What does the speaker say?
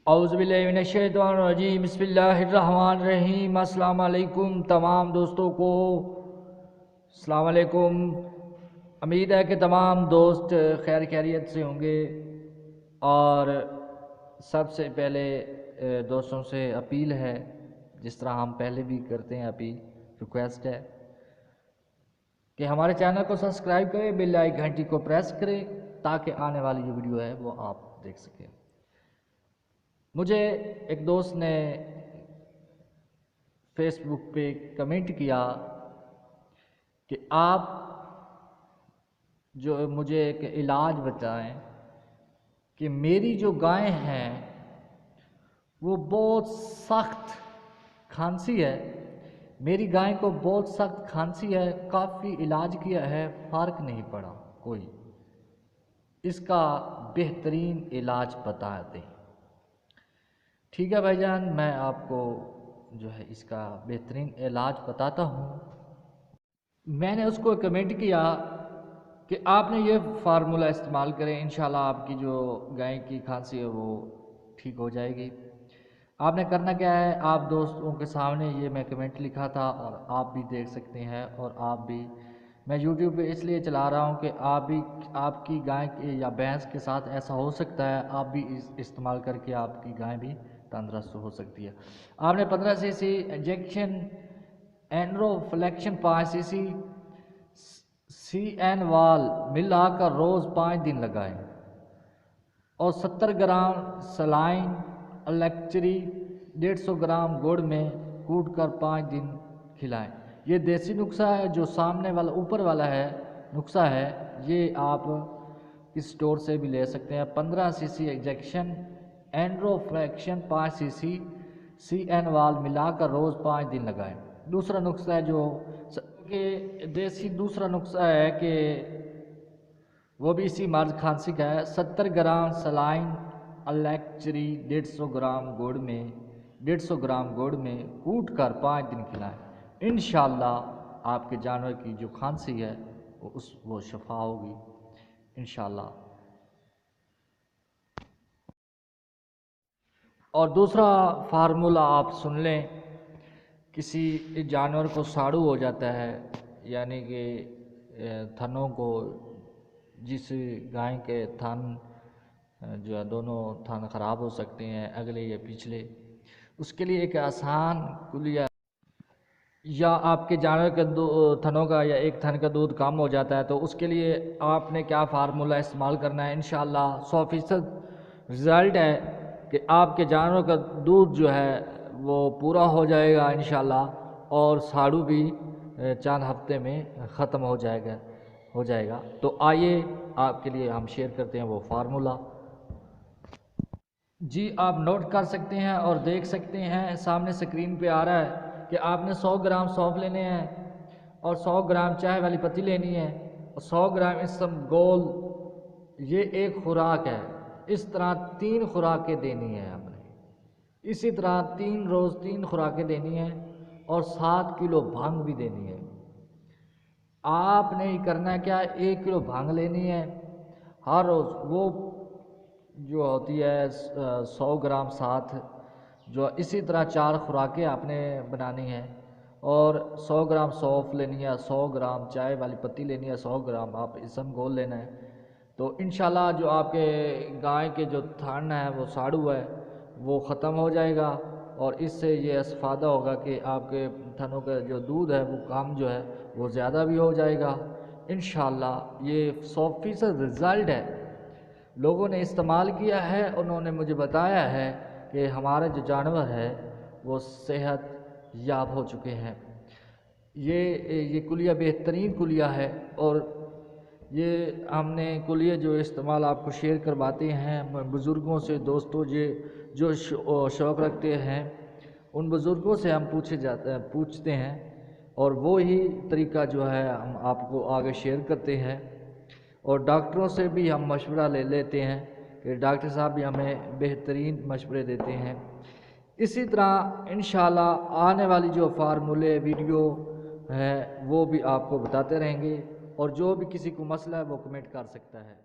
औज़ुबिल्लाहिमिनश्शैतानिर्रजीम बिस्मिल्लाहिर्रहमानिर्रहीम। अस्सलाम वालेकुम तमाम दोस्तों को अस्सलाम वालेकुम। उम्मीद है कि तमाम दोस्त खैर खैरियत से होंगे। और सबसे पहले दोस्तों से अपील है, जिस तरह हम पहले भी करते हैं, अपील रिक्वेस्ट है कि हमारे चैनल को सब्सक्राइब करें, बेल आइकन घंटी को प्रेस करें ताकि आने वाली जो वीडियो है वो आप देख सकें। मुझे एक दोस्त ने फेसबुक पे कमेंट किया कि आप जो मुझे एक इलाज बताएं कि मेरी जो गायें हैं वो बहुत सख्त खांसी है, मेरी गाय को बहुत सख्त खांसी है, काफ़ी इलाज किया है, फ़र्क नहीं पड़ा कोई, इसका बेहतरीन इलाज बता दें। ठीक है भाईजान, मैं आपको जो है इसका बेहतरीन इलाज बताता हूँ। मैंने उसको कमेंट किया कि आपने ये फार्मूला इस्तेमाल करें, इंशाल्लाह आपकी जो गाय की खांसी है वो ठीक हो जाएगी। आपने करना क्या है, आप दोस्तों के सामने ये मैं कमेंट लिखा था और आप भी देख सकते हैं। और आप भी, मैं यूट्यूब पे इसलिए चला रहा हूँ कि आप भी, आपकी गाय के या भैंस के साथ ऐसा हो सकता है, आप भी इस्तेमाल करके आपकी गाय भी तंदुरुस्त हो सकती है। आपने 15 सीसी इंजेक्शन एंड्रोफ्लेक्शन 5 सीसी CN वाल मिलाकर रोज़ 5 दिन लगाएं और 70 ग्राम सलाइन अलेक्चरी 150 ग्राम गुड़ में कूट कर 5 दिन खिलाएं। ये देसी नुस्खा है, जो सामने वाला ऊपर वाला है नुस्खा है, ये आप इस स्टोर से भी ले सकते हैं। 15 सीसी इंजेक्शन एंड्रोफ्लेक्शन 5 सीसी CN वाल मिलाकर रोज़ 5 दिन लगाएं। दूसरा नुस्खा है जो कि देसी दूसरा नुस्खा है कि वो भी इसी मर्ज खांसी का है। 70 ग्राम सलाइन अलेक्चरी 150 ग्राम गुड़ में कूट कर 5 दिन खिलाएं। इंशाल्लाह आपके जानवर की जो खांसी है वो शफा होगी इंशाल्लाह। और दूसरा फार्मूला आप सुन लें, किसी जानवर को साड़ू हो जाता है, यानी कि थनों को, जिस गाय के थन जो है दोनों थन ख़राब हो सकते हैं, अगले या पिछले, उसके लिए एक आसान कुलिया, या आपके जानवर के थनों का या एक थन का दूध कम हो जाता है तो उसके लिए आपने क्या फार्मूला इस्तेमाल करना है। इंशाल्लाह 100% रिज़ल्ट है कि आपके जानवर का दूध जो है वो पूरा हो जाएगा इंशाल्लाह, और साड़ू भी चंद हफ्ते में ख़त्म हो जाएगा। तो आइए आपके लिए हम शेयर करते हैं वो फार्मूला। जी, आप नोट कर सकते हैं और देख सकते हैं, सामने स्क्रीन पे आ रहा है कि आपने 100 ग्राम सौंफ लेने हैं और 100 ग्राम चाय वाली पत्ती लेनी है और 100 ग्राम इसबगोल, ये एक खुराक है। इस तरह 3 खुराकें देनी है आपने। इसी तरह 3 रोज़ 3 खुराकें देनी है और 7 किलो भांग भी देनी है। आपने ही करना क्या, 1 किलो भांग लेनी है हर रोज़, वो जो होती है 100 ग्राम साथ, जो इसी तरह 4 खुराकें आपने बनानी है। और 100 ग्राम सौंफ लेनी है, 100 ग्राम चाय वाली पत्ती लेनी है, 100 ग्राम आप इसबगोल लेना है। तो इंशाल्लाह जो आपके गाय के जो थन है वो साड़ू है वो ख़त्म हो जाएगा, और इससे ये इस्तेफ़ादा होगा कि आपके थनों का जो दूध है वो काम जो है वो ज़्यादा भी हो जाएगा इंशाल्लाह। ये 100% रिज़ल्ट है, लोगों ने इस्तेमाल किया है, उन्होंने मुझे बताया है कि हमारे जो जानवर है वो सेहत याब हो चुके हैं। ये कुलिया बेहतरीन कुलिया है, और ये हमने कुलिया जो इस्तेमाल आपको शेयर करवाते हैं बुज़ुर्गों से। दोस्तों जो शौक़ रखते हैं उन बुज़ुर्गों से हम पूछते हैं, और वो ही तरीका जो है हम आपको आगे शेयर करते हैं। और डॉक्टरों से भी हम मशवरा ले लेते हैं कि डॉक्टर साहब भी हमें बेहतरीन मशवरे देते हैं। इसी तरह इंशाल्लाह आने वाली जो फार्मूले वीडियो है वो भी आपको बताते रहेंगे, और जो भी किसी को मसला है वो कमेंट कर सकता है।